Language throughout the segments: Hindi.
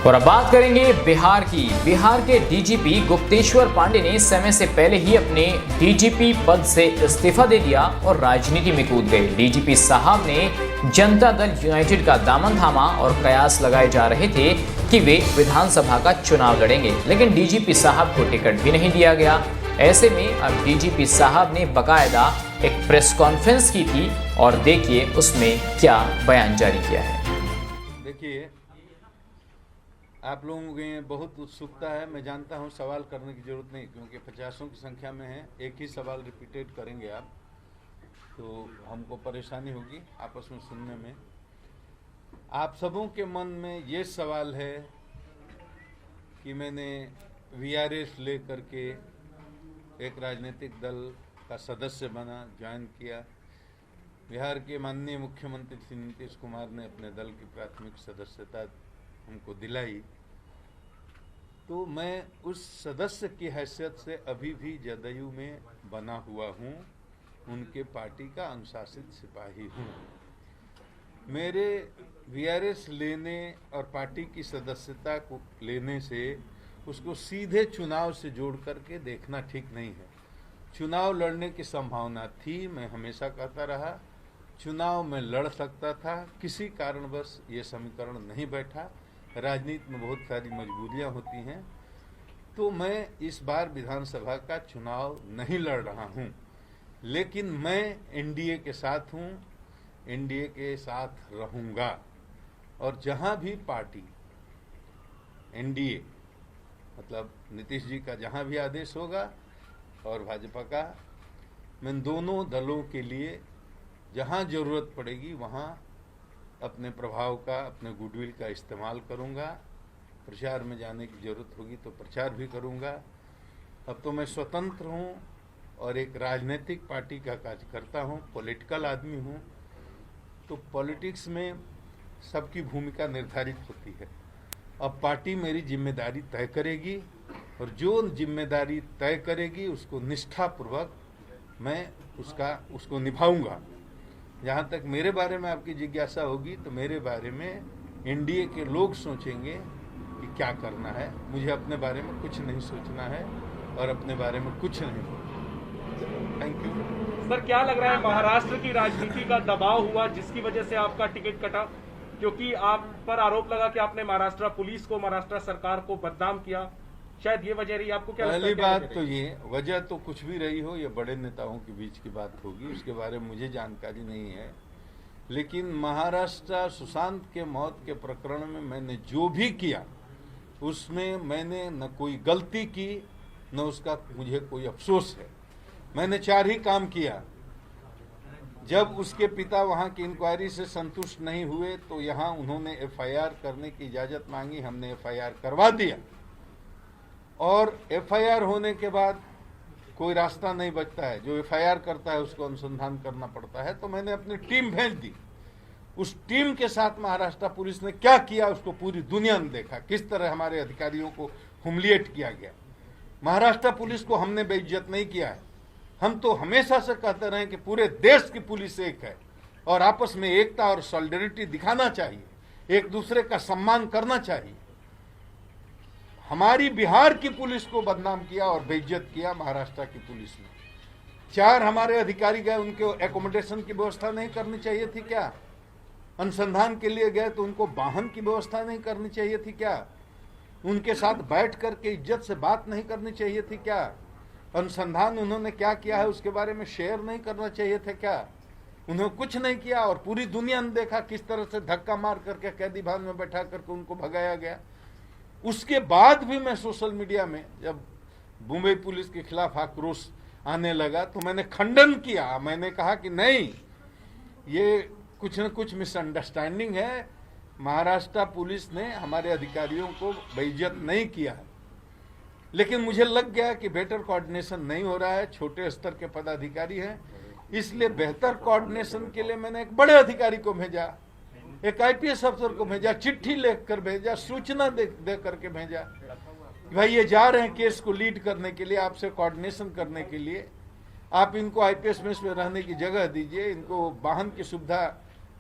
और अब बात करेंगे बिहार की। बिहार के डीजीपी गुप्तेश्वर पांडे ने समय से पहले ही अपने डीजीपी पद से इस्तीफा दे दिया और राजनीति में कूद गए। डीजीपी साहब ने जनता दल यूनाइटेड का दामन थामा और कयास लगाए जा रहे थे कि वे विधानसभा का चुनाव लड़ेंगे, लेकिन डीजीपी साहब को टिकट भी नहीं दिया गया। ऐसे में अब डीजीपी साहब ने बकायदा एक प्रेस कॉन्फ्रेंस की थी और देखिए उसमें क्या बयान जारी किया है। देखिए, आप लोगों के बहुत उत्सुकता है, मैं जानता हूं, सवाल करने की जरूरत नहीं, क्योंकि 50 की संख्या में है। एक ही सवाल रिपीटेड करेंगे आप तो हमको परेशानी होगी आपस में सुनने में। आप सबों के मन में ये सवाल है कि मैंने वीआरएस ले करके एक राजनीतिक दल का सदस्य बना, ज्वाइन किया। बिहार के माननीय मुख्यमंत्री श्री नीतीश कुमार ने अपने दल की प्राथमिक सदस्यता हमको दिलाई, तो मैं उस सदस्य की हैसियत से अभी भी जदयू में बना हुआ हूँ, उनके पार्टी का अनुशासित सिपाही हूँ। मेरे वीआरएस लेने और पार्टी की सदस्यता को लेने से उसको सीधे चुनाव से जोड़ करके देखना ठीक नहीं है। चुनाव लड़ने की संभावना थी, मैं हमेशा कहता रहा, चुनाव में लड़ सकता था, किसी कारणवश ये समीकरण नहीं बैठा। राजनीति में बहुत सारी मजबूरियां होती हैं, तो मैं इस बार विधानसभा का चुनाव नहीं लड़ रहा हूं, लेकिन मैं एनडीए के साथ हूं, एनडीए के साथ रहूंगा। और जहां भी पार्टी एनडीए मतलब नीतीश जी का जहां भी आदेश होगा और भाजपा का, मैं दोनों दलों के लिए जहां जरूरत पड़ेगी वहां अपने प्रभाव का, अपने गुडविल का इस्तेमाल करूंगा। प्रचार में जाने की जरूरत होगी तो प्रचार भी करूंगा। अब तो मैं स्वतंत्र हूं और एक राजनीतिक पार्टी का कार्यकर्ता हूं, पॉलिटिकल आदमी हूं, तो पॉलिटिक्स में सबकी भूमिका निर्धारित होती है। अब पार्टी मेरी जिम्मेदारी तय करेगी और जो जिम्मेदारी तय करेगी उसको निष्ठापूर्वक मैं उसको निभाऊंगा। जहाँ तक मेरे बारे में आपकी जिज्ञासा होगी, तो मेरे बारे में एनडीए के लोग सोचेंगे कि क्या करना है। मुझे अपने बारे में कुछ नहीं सोचना है और अपने बारे में कुछ नहीं सोचना। Thank you. सर, क्या लग रहा है महाराष्ट्र की राजनीति का दबाव हुआ जिसकी वजह से आपका टिकट कटा? क्योंकि आप पर आरोप लगा कि आपने महाराष्ट्र पुलिस को, महाराष्ट्र सरकार को बदनाम किया, शायद ये वजह रही। आपको क्या लगता है? पहली बात तो ये वजह तो कुछ भी रही हो, ये बड़े नेताओं के बीच की बात होगी, उसके बारे में मुझे जानकारी नहीं है। लेकिन महाराष्ट्र सुशांत के मौत के प्रकरण में मैंने जो भी किया उसमें मैंने न कोई गलती की, न उसका मुझे कोई अफसोस है। मैंने 4 ही काम किया। जब उसके पिता वहां की इंक्वायरी से संतुष्ट नहीं हुए तो यहां उन्होंने एफआईआर करने की इजाजत मांगी, हमने एफआईआर करवा दिया। और एफआईआर होने के बाद कोई रास्ता नहीं बचता है, जो एफआईआर करता है उसको अनुसंधान करना पड़ता है, तो मैंने अपनी टीम भेज दी। उस टीम के साथ महाराष्ट्र पुलिस ने क्या किया उसको पूरी दुनिया ने देखा, किस तरह हमारे अधिकारियों को हुमिलिएट किया गया। महाराष्ट्र पुलिस को हमने बेइज्जत नहीं किया है। हम तो हमेशा से कहते रहे कि पूरे देश की पुलिस एक है और आपस में एकता और सॉलिडेरिटी दिखाना चाहिए, एक दूसरे का सम्मान करना चाहिए। हमारी बिहार की पुलिस को बदनाम किया और बेइज्जत किया महाराष्ट्र की पुलिस ने। 4 हमारे अधिकारी गए, उनको एकोमोडेशन की व्यवस्था नहीं करनी चाहिए थी क्या? अनुसंधान के लिए गए तो उनको वाहन की व्यवस्था नहीं करनी चाहिए थी क्या? उनके साथ बैठ करके इज्जत से बात नहीं करनी चाहिए थी क्या? अनुसंधान उन्होंने क्या किया है उसके बारे में शेयर नहीं करना चाहिए थे क्या? उन्होंने कुछ नहीं किया और पूरी दुनिया ने देखा किस तरह से धक्का मार करके कैदी भान में बैठा करके उनको भगाया गया। उसके बाद भी मैं सोशल मीडिया में जब मुंबई पुलिस के खिलाफ आक्रोश आने लगा तो मैंने खंडन किया। मैंने कहा कि नहीं, ये कुछ न कुछ मिसअंडरस्टैंडिंग है। महाराष्ट्र पुलिस ने हमारे अधिकारियों को बेइज्जत नहीं किया है, लेकिन मुझे लग गया कि बेटर कोऑर्डिनेशन नहीं हो रहा है। छोटे स्तर के पदाधिकारी हैं, इसलिए बेहतर कोऑर्डिनेशन के लिए मैंने एक बड़े अधिकारी को भेजा, एक आईपीएस अफसर को भेजा, चिट्ठी लिख कर भेजा, सूचना दे करके भेजा कि भाई ये जा रहे हैं केस को लीड करने के लिए, आपसे कोऑर्डिनेशन करने के लिए, आप इनको आईपीएस मेस में रहने की जगह दीजिए, इनको वाहन की सुविधा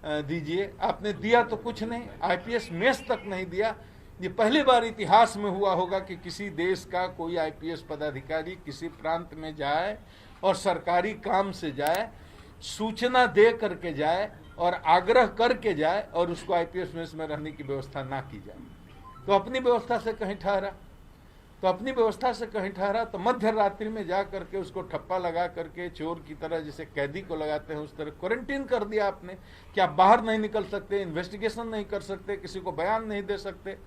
दीजिए। आपने दिया तो कुछ नहीं, आईपीएस मेस तक नहीं दिया। ये पहली बार इतिहास में हुआ होगा कि किसी देश का कोई आईपीएस पदाधिकारी किसी प्रांत में जाए और सरकारी काम से जाए, सूचना दे करके जाए और आग्रह करके जाए और उसको आईपीएस मेस में रहने की व्यवस्था ना की जाए। तो अपनी व्यवस्था से कहीं ठहरा तो मध्य रात्रि में जा करके उसको ठप्पा लगा करके चोर की तरह जैसे कैदी को लगाते हैं उस तरह क्वारंटीन कर दिया आपने कि आप बाहर नहीं निकल सकते, इन्वेस्टिगेशन नहीं कर सकते, किसी को बयान नहीं दे सकते।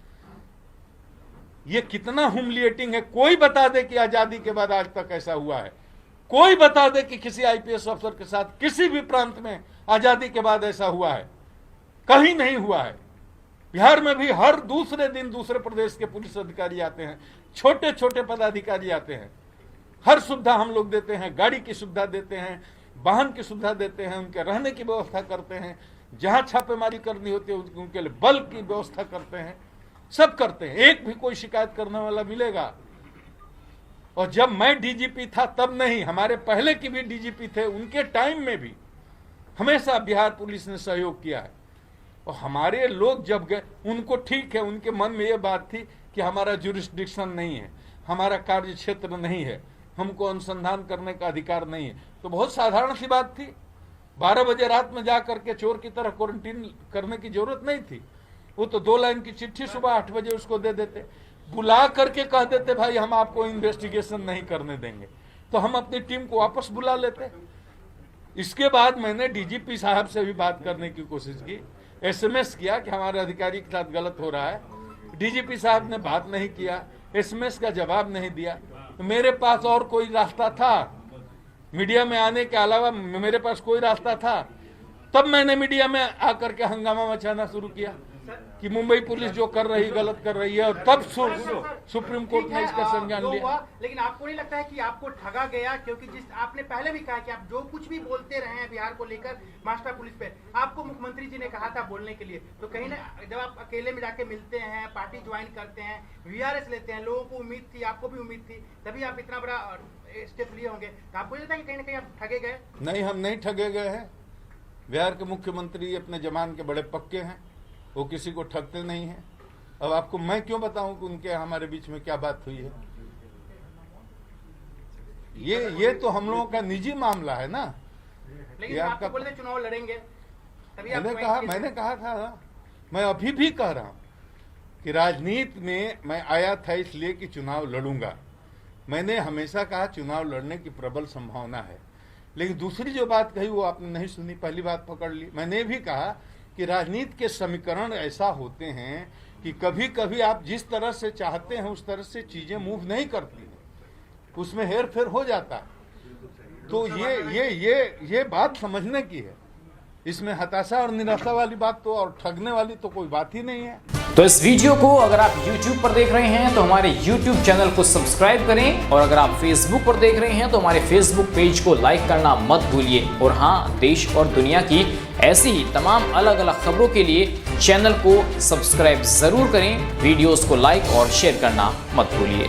ये कितना ह्यूमिलिएटिंग है। कोई बता दे कि आजादी के बाद आज तक ऐसा हुआ है, कोई बता दे कि किसी आईपीएस अफसर के साथ किसी भी प्रांत में आजादी के बाद ऐसा हुआ है? कहीं नहीं हुआ है। बिहार में भी हर दूसरे दिन दूसरे प्रदेश के पुलिस अधिकारी आते हैं, छोटे छोटे पदाधिकारी आते हैं, हर सुविधा हम लोग देते हैं, गाड़ी की सुविधा देते हैं, वाहन की सुविधा देते हैं, उनके रहने की व्यवस्था करते हैं, जहां छापेमारी करनी होती है उनके लिए बल की व्यवस्था करते हैं, सब करते हैं। एक भी कोई शिकायत करने वाला मिलेगा। और जब मैं डीजीपी था तब नहीं, हमारे पहले की भी डीजीपी थे, उनके टाइम में भी हमेशा बिहार पुलिस ने सहयोग किया है। और हमारे लोग जब गए, उनको ठीक है, उनके मन में ये बात थी कि हमारा जुरिस्डिक्शन नहीं है, हमारा कार्य क्षेत्र नहीं है, हमको अनुसंधान करने का अधिकार नहीं है। तो बहुत साधारण सी बात थी, 12 बजे रात में जा करके चोर की तरह क्वारंटीन करने की जरूरत नहीं थी। वो तो 2 लाइन की चिट्ठी सुबह 8 बजे उसको दे देते, बुला करके कह देते भाई हम आपको इन्वेस्टिगेशन नहीं करने देंगे, तो हम अपनी टीम को वापस बुला लेते। इसके बाद मैंने डीजीपी साहब से भी बात करने की कोशिश की, एसएमएस किया कि हमारे अधिकारी के साथ गलत हो रहा है। डीजीपी साहब ने बात नहीं किया, एसएमएस का जवाब नहीं दिया। तो मेरे पास और कोई रास्ता था, मीडिया में आने के अलावा मेरे पास कोई रास्ता था। तब मैंने मीडिया में आकर के हंगामा मचाना शुरू किया कि मुंबई पुलिस जो कर रही गलत कर रही है, और तब सुप्रीम कोर्ट ने इसका संज्ञान लिया। लेकिन आपको नहीं लगता है कि आपको ठगा गया? क्योंकि जिस आपने पहले भी कहा कि आप जो कुछ भी बोलते रहे हैं बिहार को लेकर मास्टर पुलिस पे, आपको मुख्यमंत्री जी ने कहा था बोलने के लिए, तो कहीं ना जब आप अकेले में जाके मिलते हैं, पार्टी ज्वाइन करते हैं, वीआरएस लेते हैं, लोगों को उम्मीद थी, आपको भी उम्मीद थी, तभी आप इतना बड़ा स्टेप लिए होंगे। तो आपको लगता है कि कहीं ना कहीं आप ठगे गए? नहीं, हम नहीं ठगे गए हैं। बिहार के मुख्यमंत्री अपने जमान के बड़े पक्के हैं, वो किसी को ठगते नहीं हैं। अब आपको मैं क्यों बताऊं कि उनके हमारे बीच में क्या बात हुई है? ये तो हम लोगों का निजी मामला है ना। लेकिन आपका बोलते चुनाव लड़ेंगे, तभी मैंने कहा था ना, मैं अभी भी कह रहा हूं कि राजनीति में मैं आया था इसलिए कि चुनाव लड़ूंगा। मैंने हमेशा कहा चुनाव लड़ने की प्रबल संभावना है। लेकिन दूसरी जो बात कही वो आपने नहीं सुनी, पहली बात पकड़ ली। मैंने भी कहा कि राजनीति के समीकरण ऐसा होते हैं कि कभी कभी आप जिस तरह से चाहते हैं उस तरह से चीजें मूव नहीं करती हैं, उसमें हेर फेर हो जाता है। तो ये बात समझने की है। इसमें हताशा और निराशा वाली बात तो और ठगने वाली तो कोई बात ही नहीं है। तो इस वीडियो को अगर आप YouTube पर देख रहे हैं तो हमारे YouTube चैनल को सब्सक्राइब करें, और अगर आप Facebook पर देख रहे हैं तो हमारे Facebook पेज को लाइक करना मत भूलिए। और हाँ, देश और दुनिया की ऐसी ही तमाम अलग अलग खबरों के लिए चैनल को सब्सक्राइब जरूर करें, वीडियोस को लाइक और शेयर करना मत भूलिए।